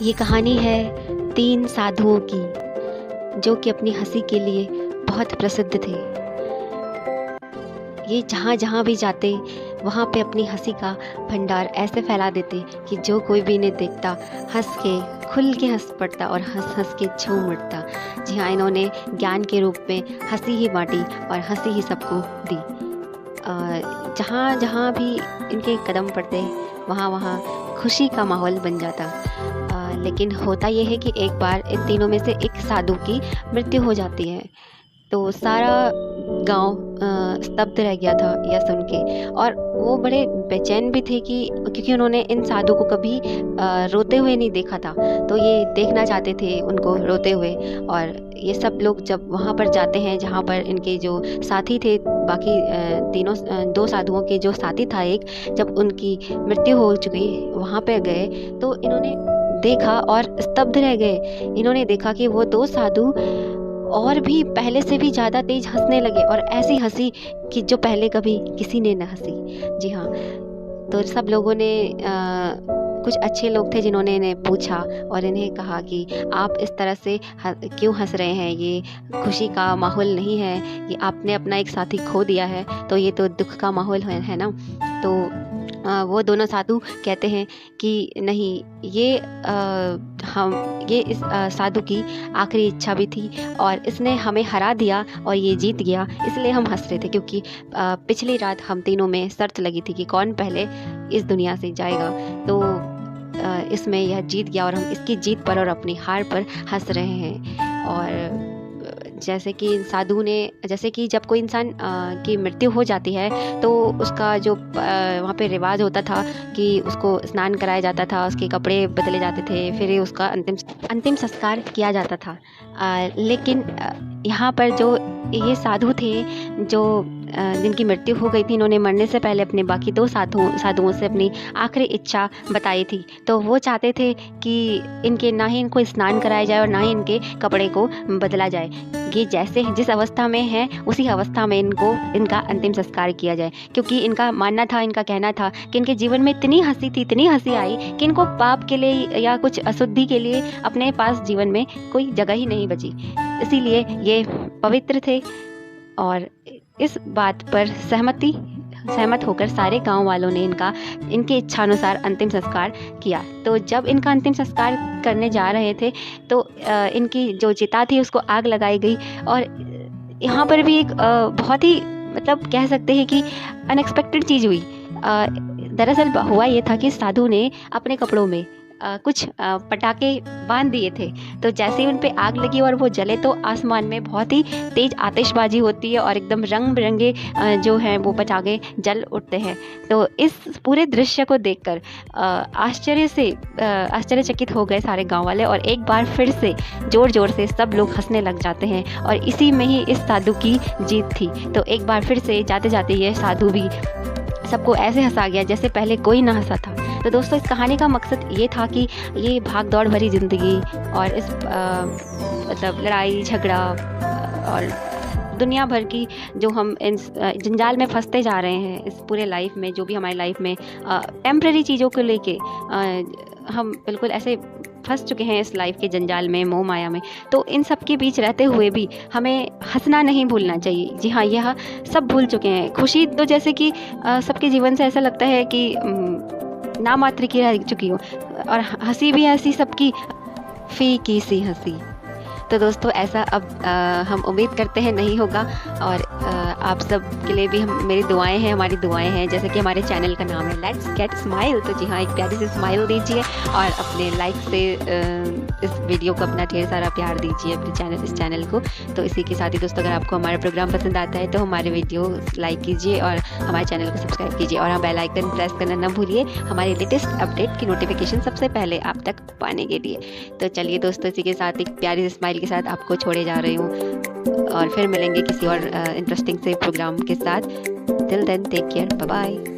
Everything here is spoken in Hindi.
ये कहानी है 3 साधुओं की जो कि अपनी हंसी के लिए बहुत प्रसिद्ध थे। ये जहाँ जहाँ भी जाते वहाँ पे अपनी हंसी का भंडार ऐसे फैला देते कि जो कोई भी इन्हें देखता हंस के खुल के हंस पड़ता और हंस हंस के झूम उठता। जी हाँ, इन्होंने ज्ञान के रूप में हंसी ही बांटी और हंसी ही सबको दी। जहाँ जहाँ भी इनके कदम पड़ते वहाँ वहाँ खुशी का माहौल बन जाता। लेकिन होता यह है कि एक बार इन तीनों में से एक साधु की मृत्यु हो जाती है, तो सारा गांव स्तब्ध रह गया था यह सुन के। और वो बड़े बेचैन भी थे कि क्योंकि उन्होंने इन साधु को कभी रोते हुए नहीं देखा था, तो ये देखना चाहते थे उनको रोते हुए। और ये सब लोग जब वहाँ पर जाते हैं जहाँ पर इनके जो साथी थे, बाकी दो साधुओं के जो साथी था एक, जब उनकी मृत्यु हो चुकी वहाँ पर गए तो इन्होंने देखा और स्तब्ध रह गए। इन्होंने देखा कि वो 2 साधु और भी पहले से भी ज़्यादा तेज हंसने लगे, और ऐसी हंसी कि जो पहले कभी किसी ने न हंसी। जी हाँ, तो सब लोगों ने कुछ अच्छे लोग थे जिन्होंने इन्हें पूछा और इन्हें कहा कि आप इस तरह से क्यों हंस रहे हैं, ये खुशी का माहौल नहीं है, ये आपने अपना एक साथी खो दिया है, तो ये तो दुख का माहौल है ना। तो वो दोनों साधु कहते हैं कि नहीं, ये इस साधु की आखिरी इच्छा भी थी और इसने हमें हरा दिया और ये जीत गया, इसलिए हम हंस रहे थे। क्योंकि पिछली रात हम तीनों में शर्त लगी थी कि कौन पहले इस दुनिया से जाएगा, तो इसमें यह जीत गया और हम इसकी जीत पर और अपनी हार पर हंस रहे हैं। और जैसे कि जब कोई इंसान की मृत्यु हो जाती है तो उसका जो वहाँ पे रिवाज होता था कि उसको स्नान कराया जाता था, उसके कपड़े बदले जाते थे, फिर उसका अंतिम संस्कार किया जाता था। लेकिन यहाँ पर जो ये साधु थे जो जिनकी मृत्यु हो गई थी, इन्होंने मरने से पहले अपने बाकी 2 साधुओं से अपनी आखिरी इच्छा बताई थी। तो वो चाहते थे कि ना ही इनको स्नान कराया जाए और ना ही इनके कपड़े को बदला जाए। ये जैसे जिस अवस्था में हैं उसी अवस्था में इनका अंतिम संस्कार किया जाए। क्योंकि इनका कहना था कि इनके जीवन में इतनी हंसी आई कि इनको पाप के लिए या कुछ अशुद्धि के लिए अपने पास जीवन में कोई जगह ही नहीं बची। इसीलिए ये पवित्र थे और इस बात पर सहमत होकर सारे गांव वालों ने इनके इच्छानुसार अंतिम संस्कार किया। तो जब इनका अंतिम संस्कार करने जा रहे थे तो इनकी जो चिता थी उसको आग लगाई गई। और यहाँ पर भी एक बहुत ही मतलब कह सकते हैं कि अनएक्सपेक्टेड चीज़ हुई। दरअसल हुआ ये था कि साधु ने अपने कपड़ों में कुछ पटाखे बांध दिए थे। तो जैसे ही उन पे आग लगी और वो जले तो आसमान में बहुत ही तेज आतिशबाजी होती है और एकदम रंग बिरंगे जो हैं वो पटाखे जल उठते हैं। तो इस पूरे दृश्य को देखकर आश्चर्यचकित हो गए सारे गांव वाले, और एक बार फिर से जोर जोर से सब लोग हंसने लग जाते हैं। और इसी में ही इस साधु की जीत थी। तो एक बार फिर से जाते जाते ये साधु भी सबको ऐसे हंसा गया जैसे पहले कोई ना हंसा था। तो दोस्तों, इस कहानी का मकसद ये था कि ये भाग दौड़ भरी ज़िंदगी और इस मतलब लड़ाई झगड़ा और दुनिया भर की जो हम इन जंजाल में फंसते जा रहे हैं इस पूरे लाइफ में, जो भी हमारी लाइफ में टेम्पररी चीज़ों को लेके हम बिल्कुल ऐसे फंस चुके हैं इस लाइफ के जंजाल में, मोह माया में। तो इन सब के बीच रहते हुए भी हमें हंसना नहीं भूलना चाहिए। जी हाँ, यह सब भूल चुके हैं। खुशी तो जैसे कि सबके जीवन से ऐसा लगता है कि ना मात्र की रह चुकी हो, और हंसी भी ऐसी सबकी फीकी सी हंसी। तो दोस्तों, ऐसा अब हम उम्मीद करते हैं नहीं होगा। और आप सब के लिए भी मेरी दुआएं हैं, हमारी दुआएं हैं। जैसे कि हमारे चैनल का नाम है लेट्स गेट स्माइल। तो जी हाँ, एक प्यारी सी स्माइल दीजिए और अपने लाइक से इस वीडियो को अपना ढेर सारा प्यार दीजिए अपने इस चैनल को। तो इसी के साथ ही दोस्तों, अगर आपको हमारा प्रोग्राम पसंद आता है तो हमारे वीडियो लाइक कीजिए और हमारे चैनल को सब्सक्राइब कीजिए, और हाँ, बेल आइकन प्रेस करना ना भूलिए हमारे लेटेस्ट अपडेट की नोटिफिकेशन सबसे पहले आप तक पाने के लिए। तो चलिए दोस्तों, इसी के साथ एक प्यारी सी स्माइल के साथ आपको छोड़े जा रही हूँ और फिर मिलेंगे किसी और इंटरेस्टिंग से प्रोग्राम के साथ। Till then, take care, bye bye.